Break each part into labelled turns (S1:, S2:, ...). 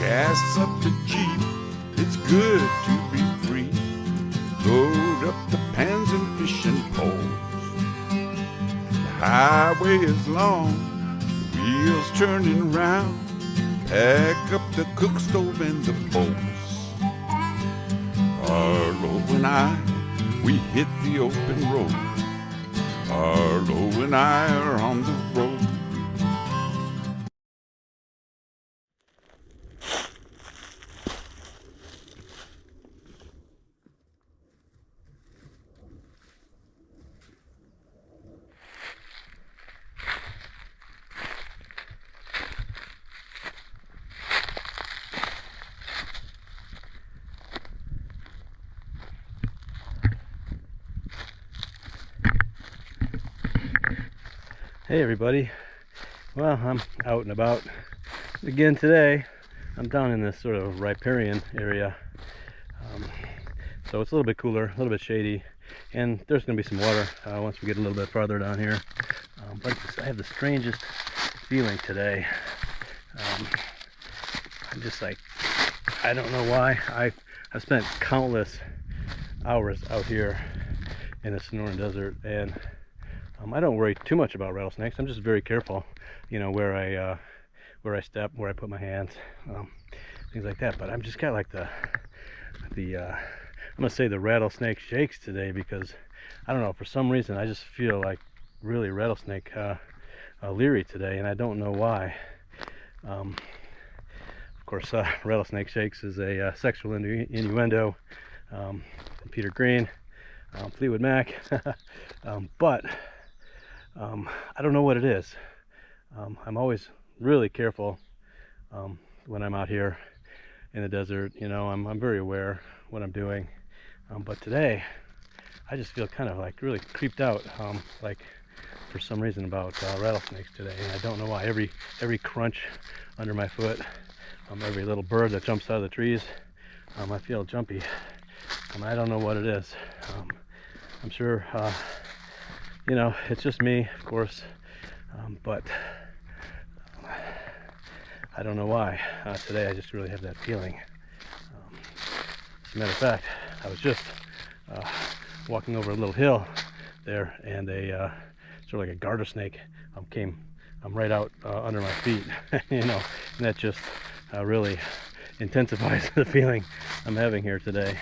S1: Gas up the Jeep, it's good to be free. Load up the pans and fishing poles. The highway is long, the wheels turning round. Pack up the cook stove and the bowls. Arlo and I, we hit the open road. Arlo and I are on the road.
S2: Hey everybody, well, I'm out and about again today. I'm down in this sort of riparian area, so it's a little bit cooler, a little bit shady, and there's going to be some water once we get a little bit farther down here. But I have the strangest feeling today. I'm just like, I don't know why. I've spent countless hours out here in the Sonoran Desert, and I don't worry too much about rattlesnakes. I'm just very careful, you know, where I step, where I put my hands, things like that. But I'm just got like the I'm gonna say the rattlesnake shakes today, because I don't know, for some reason I just feel like really rattlesnake leery today, and I don't know why. Of course, rattlesnake shakes is a sexual innuendo from Peter Green, Fleetwood Mac, but I don't know what it is. I'm always really careful when I'm out here in the desert. You know, I'm very aware what I'm doing. But today, I just feel kind of like really creeped out, like for some reason about rattlesnakes today. And I don't know why. Every crunch under my foot, every little bird that jumps out of the trees, I feel jumpy. I don't know what it is. I'm sure, you know, it's just me, of course, but I don't know why. Today I just really have that feeling. As a matter of fact, I was just walking over a little hill there, and a sort of like a garter snake came right out under my feet, you know, and that just really intensifies the feeling I'm having here today.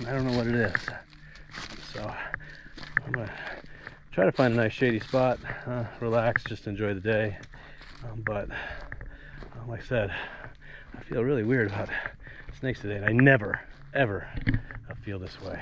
S2: I don't know what it is, so I'm gonna try to find a nice shady spot, relax, just enjoy the day. But like I said, I feel really weird about snakes today, and I never ever feel this way.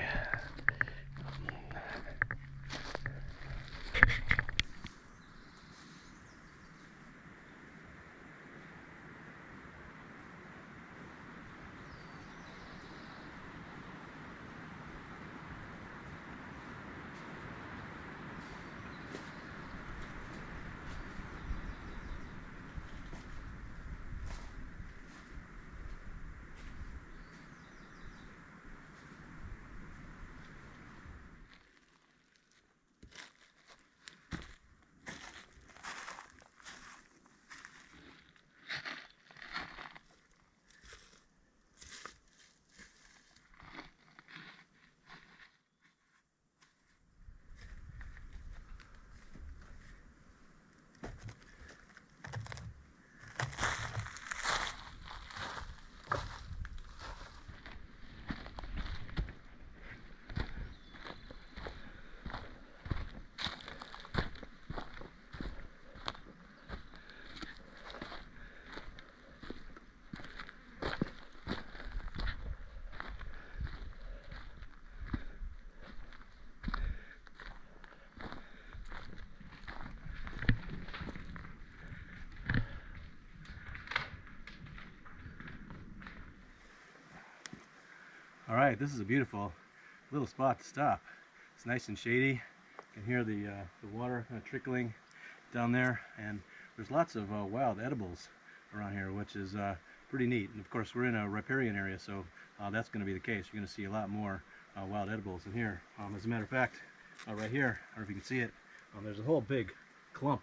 S2: All right, this is a beautiful little spot to stop. It's nice and shady. You can hear the water kind of trickling down there, and there's lots of wild edibles around here, which is pretty neat. And of course, we're in a riparian area, so that's going to be the case. You're going to see a lot more wild edibles in here. As a matter of fact, right here, I don't know if you can see it, there's a whole big clump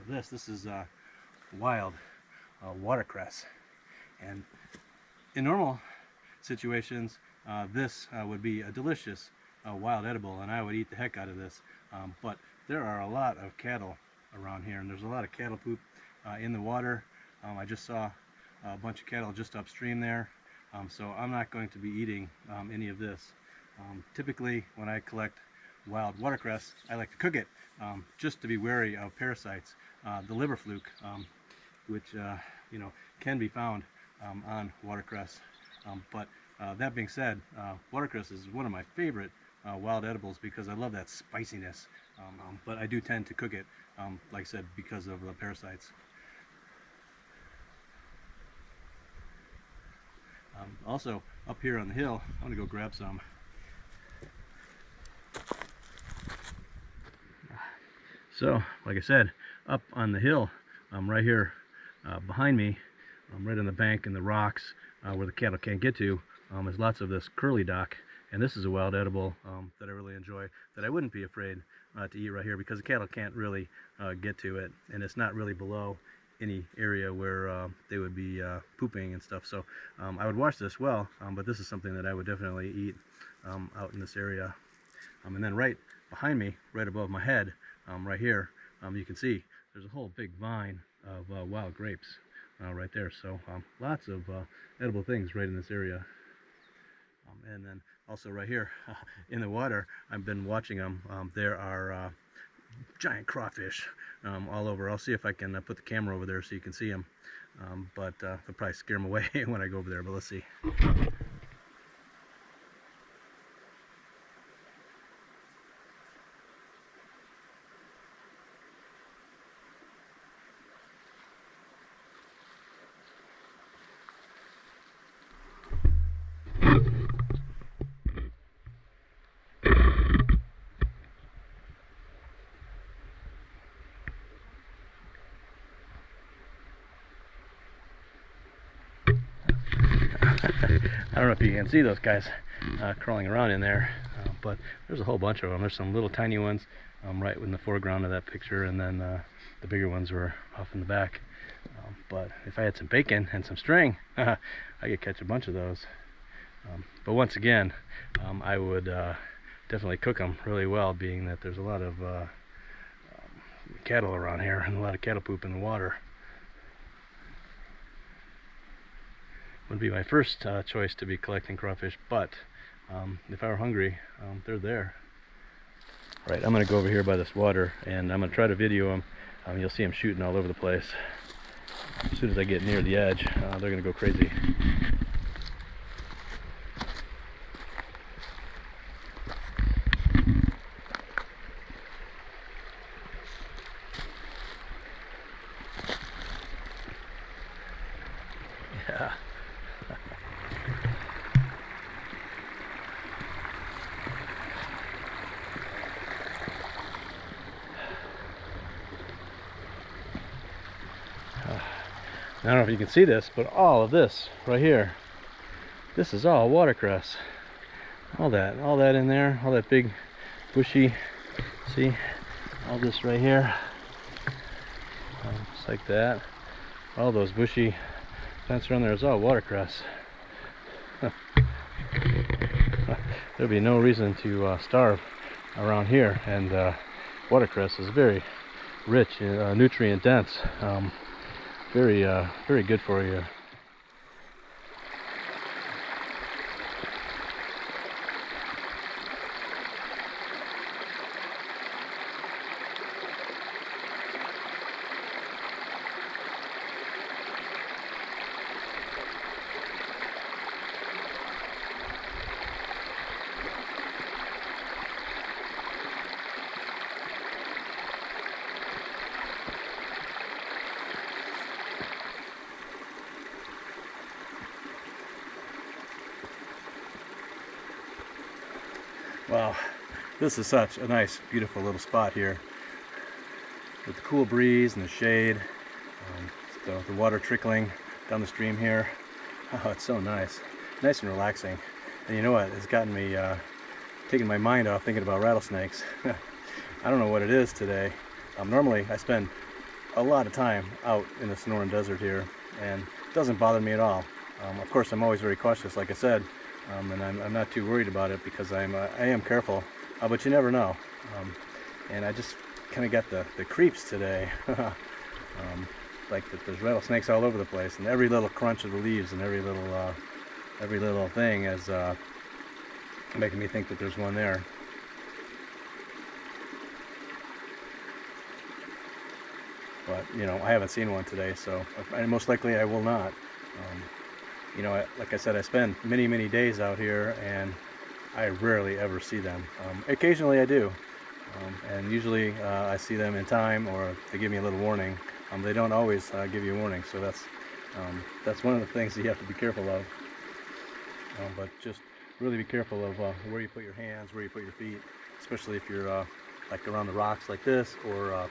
S2: of this. This is wild watercress. And in normal situations, this would be a delicious wild edible, and I would eat the heck out of this. But there are a lot of cattle around here, and there's a lot of cattle poop in the water. I just saw a bunch of cattle just upstream there, so I'm not going to be eating any of this. Typically, when I collect wild watercress, I like to cook it, just to be wary of parasites. The liver fluke, which you know, can be found on watercress. But that being said, watercress is one of my favorite wild edibles because I love that spiciness. But I do tend to cook it, like I said, because of the parasites. Also, up here on the hill, I'm going to go grab some. So, like I said, up on the hill, right here behind me, right on the bank and the rocks where the cattle can't get to, there's lots of this curly dock, and this is a wild edible that I really enjoy, that I wouldn't be afraid to eat right here because the cattle can't really get to it, and it's not really below any area where they would be pooping and stuff. So I would wash this well, but this is something that I would definitely eat out in this area. And then right behind me, right above my head, right here, you can see there's a whole big vine of wild grapes right there. So lots of edible things right in this area. And then also right here in the water, I've been watching them. There are giant crawfish all over. I'll see if I can put the camera over there so you can see them. But they'll probably scare them away when I go over there, but let's see. I don't know if you can see those guys crawling around in there, but there's a whole bunch of them. There's some little tiny ones right in the foreground of that picture, and then the bigger ones were off in the back. But if I had some bacon and some string, I could catch a bunch of those. But once again, I would definitely cook them really well, being that there's a lot of cattle around here and a lot of cattle poop in the water. Would be my first choice to be collecting crawfish, but if I were hungry, they're there. All right, I'm going to go over here by this water, and I'm going to try to video them. You'll see them shooting all over the place. As soon as I get near the edge, they're going to go crazy. Yeah. I don't know if you can see this, but all of this right here, this is all watercress. All that in there, all that big bushy, see, all this right here, just like that. All those bushy plants around there is all watercress. There'd be no reason to starve around here, and watercress is very rich, nutrient dense. Very good for you. Wow, this is such a nice, beautiful little spot here with the cool breeze and the shade, the water trickling down the stream here. Oh, it's so nice and relaxing. And you know what, it's gotten me taking my mind off thinking about rattlesnakes. I don't know what it is today. Normally I spend a lot of time out in the Sonoran Desert here, and it doesn't bother me at all. Of course, I'm always very cautious, like I said, and I'm not too worried about it because I am careful, but you never know. And I just kind of got the creeps today. Like that there's rattlesnakes all over the place, and every little crunch of the leaves and every little thing is making me think that there's one there. But you know, I haven't seen one today, so most likely I will not. You know, like I said, I spend many days out here, and I rarely ever see them. Occasionally I do, and usually I see them in time, or they give me a little warning. They don't always give you a warning, so that's one of the things that you have to be careful of. But just really be careful of where you put your hands, where you put your feet, especially if you're like around the rocks like this, or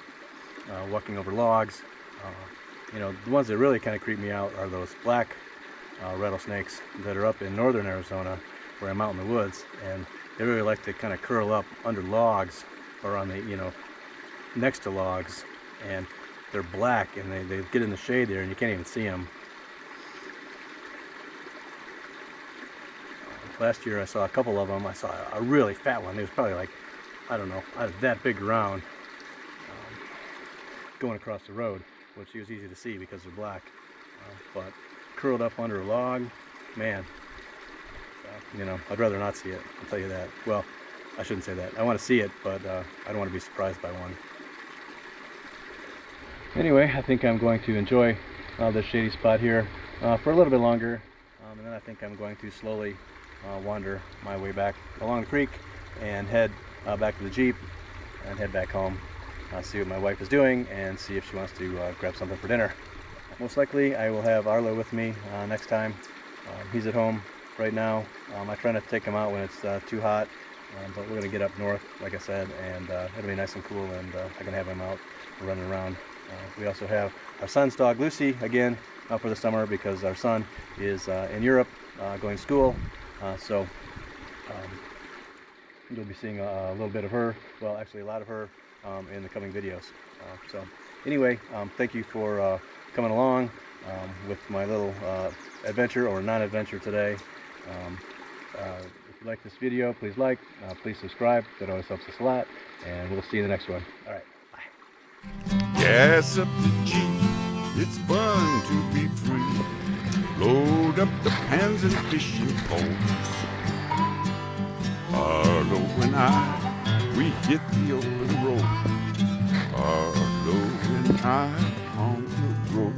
S2: walking over logs. You know, the ones that really kind of creep me out are those black rattlesnakes that are up in northern Arizona, where I'm out in the woods, and they really like to kind of curl up under logs or on the, you know, next to logs, and they're black, and they get in the shade there and you can't even see them. Last year I saw a couple of them. I saw a really fat one. It was probably like, I don't know, that big around, going across the road, which was easy to see because they're black. But curled up under a log, man, you know, I'd rather not see it, I'll tell you that. Well, I shouldn't say that. I want to see it, but I don't want to be surprised by one. Anyway, I think I'm going to enjoy this shady spot here for a little bit longer, and then I think I'm going to slowly wander my way back along the creek and head back to the Jeep and head back home. See what my wife is doing and see if she wants to grab something for dinner. Most likely I will have Arlo with me next time. He's at home right now. I try not to take him out when it's too hot, but we're going to get up north, like I said, and it'll be nice and cool, and I can have him out running around. We also have our son's dog Lucy again for the summer, because our son is in Europe going to school, so you'll be seeing a little bit of her, well actually a lot of her, in the coming videos. So anyway, thank you for coming along with my little adventure or non-adventure today. If you like this video, please like, please subscribe. That always helps us a lot, and we'll see you in the next one. All right, bye.
S1: Gas up the Jeep, it's fun to be free. Load up the pans and fishing poles. Arlo and I, we hit the open road. Arlo and I on the road.